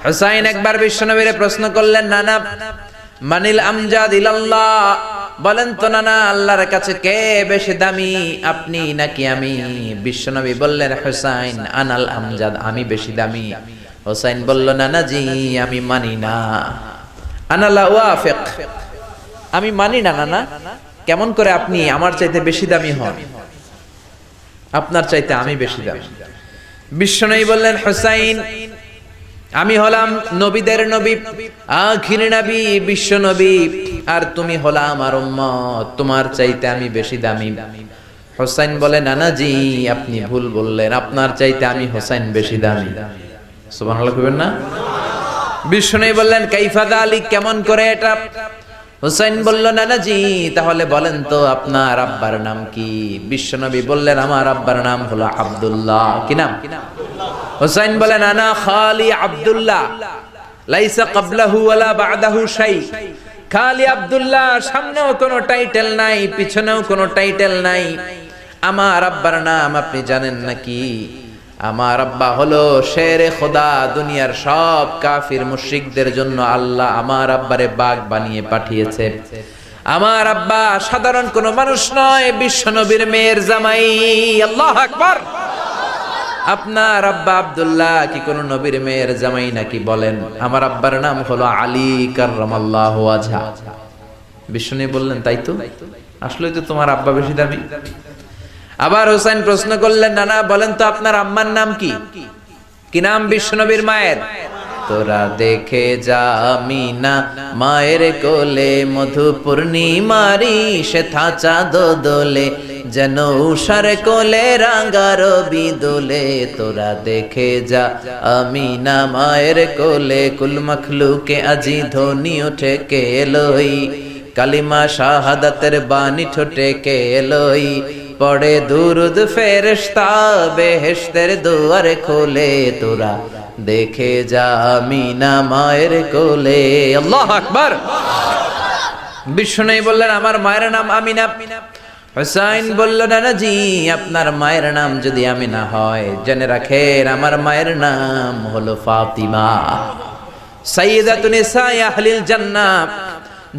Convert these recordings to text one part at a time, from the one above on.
হুসাইন একবার বিশ্বনবীরে প্রশ্ন করলেন, নানা মানিল আমজাদ ইলাল্লাহ, বলেন তো নানা আল্লাহর কাছে কে বেশি দামি, আপনি নাকি আমি? বিশ্বনবী বললেন, হুসাইন আনাল আমজাদ, আমি বেশি দামি। হুসাইন বলল, নানা জি আমি মানি না, আনা লা ওয়াফিক, আমি মানি না নানা। কেমন করে আপনি আমার চাইতে বেশি দামি হন? আপনার চাইতে আমি বেশি দামি। বিশ্বনবী বললেন, হুসাইন আমি হলাম নবীদের নবী, আখির নবী বিশ্ব নবী, আর তুমি হলা আমার উম্মত, তোমার চাইতে আমি বেশি দামি। হুসাইন বলে, নানা জি আপনি ভুল বললেন, আপনার চাইতে আমি হুসাইন বেশি দামি। সুবহানাল্লাহ কইবেন না? বিশ্বনবী বললেন, কাইফা যালিক, কেমন করে এটা? হুসাইন বলল, নানা জি তাহলে বলেন তো আপনার আব্বার নাম কি? বিশ্বনবী বললেন, আমার আব্বার নাম হলো আব্দুল্লাহ। কি নাম? হুসাইন বলেন, আনা খালি আব্দুল্লাহ, লাইসা ক্বাবলাহু ওয়ালা বা'দাহু শাই। খালি আব্দুল্লাহ, সামনেও কোনো টাইটেল নাই, পিছনেও কোনো টাইটেল নাই। আমার আব্বার নাম আপনি জানেন নাকি? আমার আব্বা হলো শেরে খোদা, দুনিয়ার সব কাফির মুশরিকদের জন্য আল্লাহ আমার আব্বারে বাগ বানিয়ে পাঠিয়েছে। আমার আব্বা সাধারণ কোনো মানুষ নয়, বিশ্ব নবীর মেয়ের জামাই। আল্লাহু আকবার। আপনার আব্বা আব্দুল্লাহ কি কোনো নবীর মেয়ের জামাই নাকি? বলেন, আমার আব্বার নাম হলো আলী কাররামাল্লাহু ওয়াজহা। বিশ্বনবী বললেন, তাই তো, আসলেই তো তোমার আব্বা বেশি দামি। আবার হুসাইন প্রশ্ন করলেন, নানা বলেন তো আপনার আম্মার নাম কি? কি নাম বিশ্বনবীর মায়ের? তোরা দেখে যা আমিনা মায়ের কোলে, মধু পূর্ণিমারি সেথা চাঁদ দোলে, যেন উষার কোলে রাঙা রবি দোলে। তোরা দেখে যা আমিনা মায়ের কোলে, কুল মখলুকে আজি ধ্বনি ওঠে কে এলোই, কালিমা শাহাদাতের বাণী ঠোঁটে কে এলোই, পড়ে দুরুদ ফেরেশতা বেহেশতের দুয়ার খোলে। তোরা দেখে যা আমিনা মায়ের কোলে। আল্লাহু আকবার। বিশ্বনবী বললেন, আমার মায়ের নাম আমিনা। হুসাইন বলল, নানা জি আপনার মায়ের নাম যদি আমিনা হয়, জেনে রাখেন আমার মায়ের নাম হলো ফাতিমা, সাইয়্যিদাতুন নিসাই আহলিল জান্নাহ।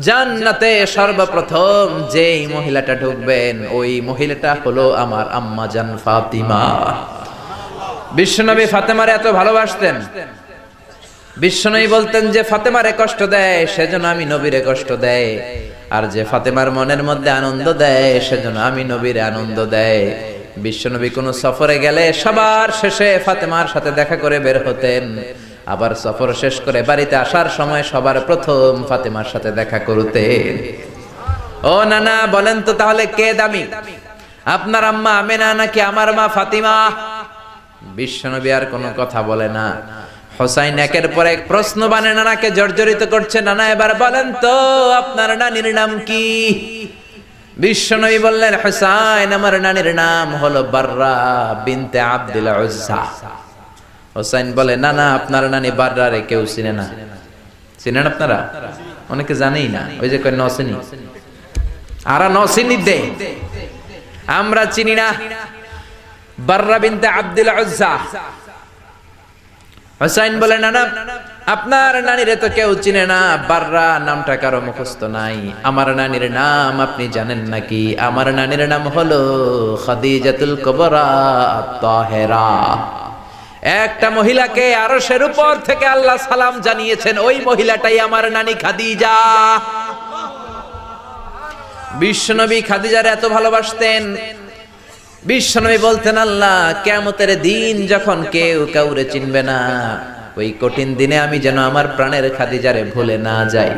জান্নাতে সর্বপ্রথম যেই মহিলাটা ঢুকবেন, ওই মহিলাটা হলো আমার আম্মা জান ফাতিমা। বিশ্বনবী ফাতেমারে এত ভালোবাসতেন, বিশ্বনবী বলতেন যে ফাতেমারে কষ্ট দেয় সেজন্য আমি নবীরে কষ্ট দেয়, আর যে ফাতেমার মনের মধ্যে আনন্দ দেয় সেজন্য আমি নবীরে আনন্দ দেয়। বিশ্বনবী কোন সফরে গেলে সবার শেষে ফাতেমার সাথে দেখা করে বের হতেন, আবার সফর শেষ করে বাড়িতে আসার সময় সবার প্রথম ফাতেমার সাথে দেখা করতেন। ও নানা বলেন তো তাহলে কে দামি, আপনার আম্মা আমেনা নাকি আমার মা ফাতিমা? বিশ্বনবী আর কোনো কথা বলে না। হুসাইন একের পর এক প্রশ্ন বানে নানাকে জর্জরিত করছে, নানা এবার বলেন তো আপনার নানির নাম কি? বিশ্বনবী বললেন, হুসাইন আমার নানির নাম হলো বাররা বিনতে আব্দুল উজ্জা। হুসাইন বলে, না না আপনার নানি বাররারে কেউ চিনে না। চিনেন আপনারা? অনেকে জানেই না, ওই যে কয় নসিনি, আরা নসিনি দে, আমরা চিনি না বাররা বিনতে আব্দুল উজ্জা। হুসাইন বলে, না না আপনার নানিরে তো কেউ চিনে না, বাররা নামটা কারো মুখস্থ নাই। আমার নানির নাম আপনি জানেন নাকি? আমার নানির নাম হলো খাদিজাতুল কুবরা আত-তাহেরা। একটা মহিলাকে আরশের উপর থেকে আল্লাহ সালাম জানিয়েছেন, ওই মহিলাটাই আমার নানি খাদিজা। বিশ্বনবী খাদিজার এত ভালোবাসতেন, বিশ্বনবী বলতেন, আল্লাহ কিয়ামতের দিন যখন কেউ কাউরে চিনবে না, ওই কঠিন দিনে আমি যেন আমার প্রাণের খাদিজারে ভুলে না যাই।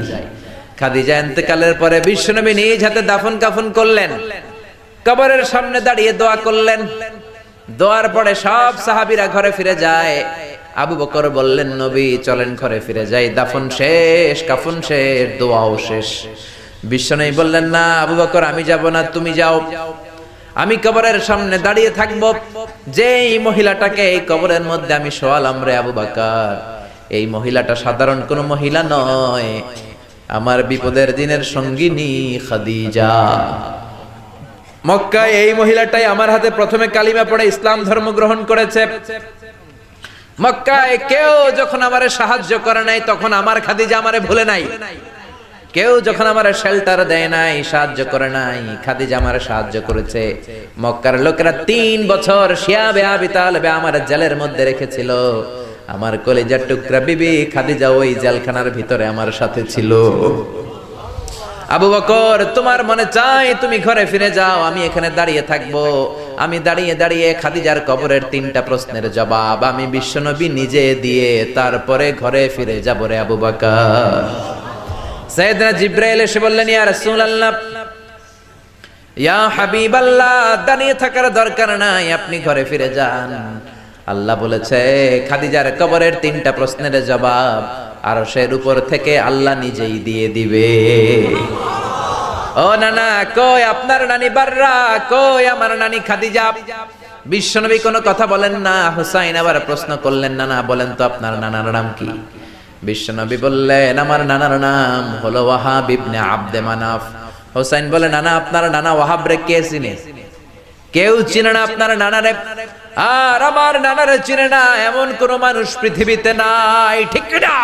খাদিজা ইন্তেকালের পরে বিশ্বনবী নিজ হাতে দাফন কাফন করলেন, কবরের সামনে দাঁড়িয়ে দোয়া করলেন। দোয়ার পরে সব সাহাবীরা ঘরে ফিরে যায়। আবু বকর বললেন, নবী চলেন ঘরে ফিরে যাই, দাফন শেষ, কাফন শেষ, দোয়াও শেষ। বিশ্বনবী বললেন, না আবু বকর আমি যাব না, তুমি যাও, আমি কবরের সামনে দাঁড়িয়ে থাকবো। যেই মহিলাটাকে এই কবরের মধ্যে আমি শোয়ালাম রে আবু বকর, এই মহিলাটা সাধারণ কোন মহিলা নয়, আমার বিপদের দিনের সঙ্গিনী খাদিজা। মক্কায় এই মহিলাটাই আমার হাতে প্রথমে কালিমা পড়ে ইসলাম ধর্ম গ্রহণ করেছে। মক্কায় কেউ যখন আমারে সাহায্য করে নাই তখন আমার খাদিজা আমারে ভুলে নাই। কেউ যখন আমারে শেল্টার দেয় নাই, সাহায্য করে নাই, খাদিজা আমারে সাহায্য করেছে। মক্কার লোকেরা 3 বছর শিয়াবে আবি তালেবে আমার জেলের মধ্যে রেখেছিল। আমার কলিজার টুকরা বিবি খাদিজা ওই জেলখানার ভিতরে আমার সাথে ছিল। আবু বকর, তোমার মনে চাই তুমি ঘরে ফিরে যাও, আমি এখানে দাঁড়িয়ে থাকবো। আমি দাঁড়িয়ে দাঁড়িয়ে খাদিজার কবরের 3টা প্রশ্নের জবাব আমি বিশ্বনবী নিজে দিয়ে তারপরে ঘরে ফিরে যাব রে আবু বকর। সাইয়েদনা জিবরাইল এসে বললেন, ইয়া রাসূলুল্লাহ, ইয়া হাবিবাল্লাহ, দাঁড়িয়ে থাকার দরকার নাই, আপনি ঘরে ফিরে যান। আল্লাহ বলেছে খাদিজার কবরের 3টা প্রশ্নের জবাব আরশের উপর থেকে আল্লাহ নিজেই দিয়ে দিবে। ও নানা, কই আপনার নানি বাররা, কই আমার নানি খাদিজা? বিশ্বনবী কোনো কথা বলেন না। হুসাইন আবার প্রশ্ন করলেন, নানা বলেন তো আপনার নানার নাম কি? বিশ্বনবী বললেন, আমার নানার নাম হলো ওয়াহাব ইবনে আব্দে মানাফ। হুসাইন বলে, নানা আপনার নানা ওয়াহাব রে কে চিনে? কেউ চিনে না আপনার নানারে। আর আমার নানারে চিনে না এমন কোন মানুষ পৃথিবীতে নাই, ঠিক না?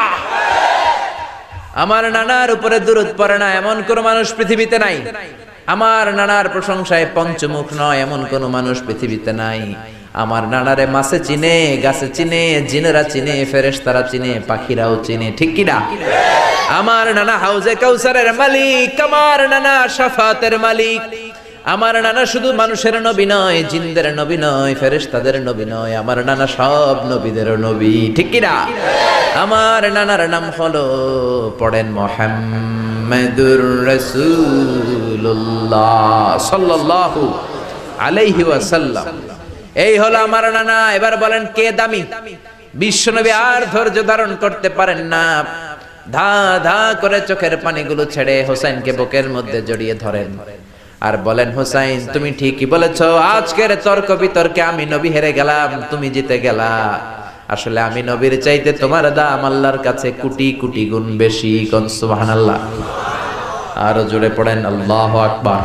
আমার নানার উপরে দুরূদ পড়ে না এমন কোন মানুষ পৃথিবীতে নাই। আমার নানার প্রশংসায় পঞ্চমুখ নয় এমন কোন মানুষ পৃথিবীতে নাই। আমার নানারে মাছে চিনে, গাছে চিনে, জিনেরা চিনে, ফেরেশতারা চিনে, পাখিরাও চিনে, ঠিক কি না? আমার নানা হাউজে কাউসারের মালিক, আমার নানা শাফাতের মালিক। আমার নানা শুধু মানুষের নবী নয়, জিনদের নবী নয়, ফেরেশতাদের নবী নয়, আমার নানা সব নবীদের নবী, ঠিক কি না? আমার নানার নাম হলো, পড়েন, মুহাম্মাদুর রাসূলুল্লাহ সাল্লাল্লাহু আলাইহি ওয়াসাল্লাম। এই হলো আমার নানা। এবার বলেন কে দামি? বিশ্বনবী আর ধৈর্য ধারণ করতে পারেন না, ধা ধা করে চোখের পানিগুলো ছেড়ে হোসেনকে বুকের মধ্যে জড়িয়ে ধরেন আর বলেন, হোসাইন তুমি ঠিকই বলেছো, আজকের তর্ক বিতর্কে আমি নবী হেরে গেলাম, তুমি জিতে গেলা। আসলে আমি নবীর চাইতে তোমার দাম আল্লাহর কাছে কোটি কোটি গুণ বেশি। কোন সুবহানাল্লাহ। আরো জোরে পড়েন আল্লাহু আকবার।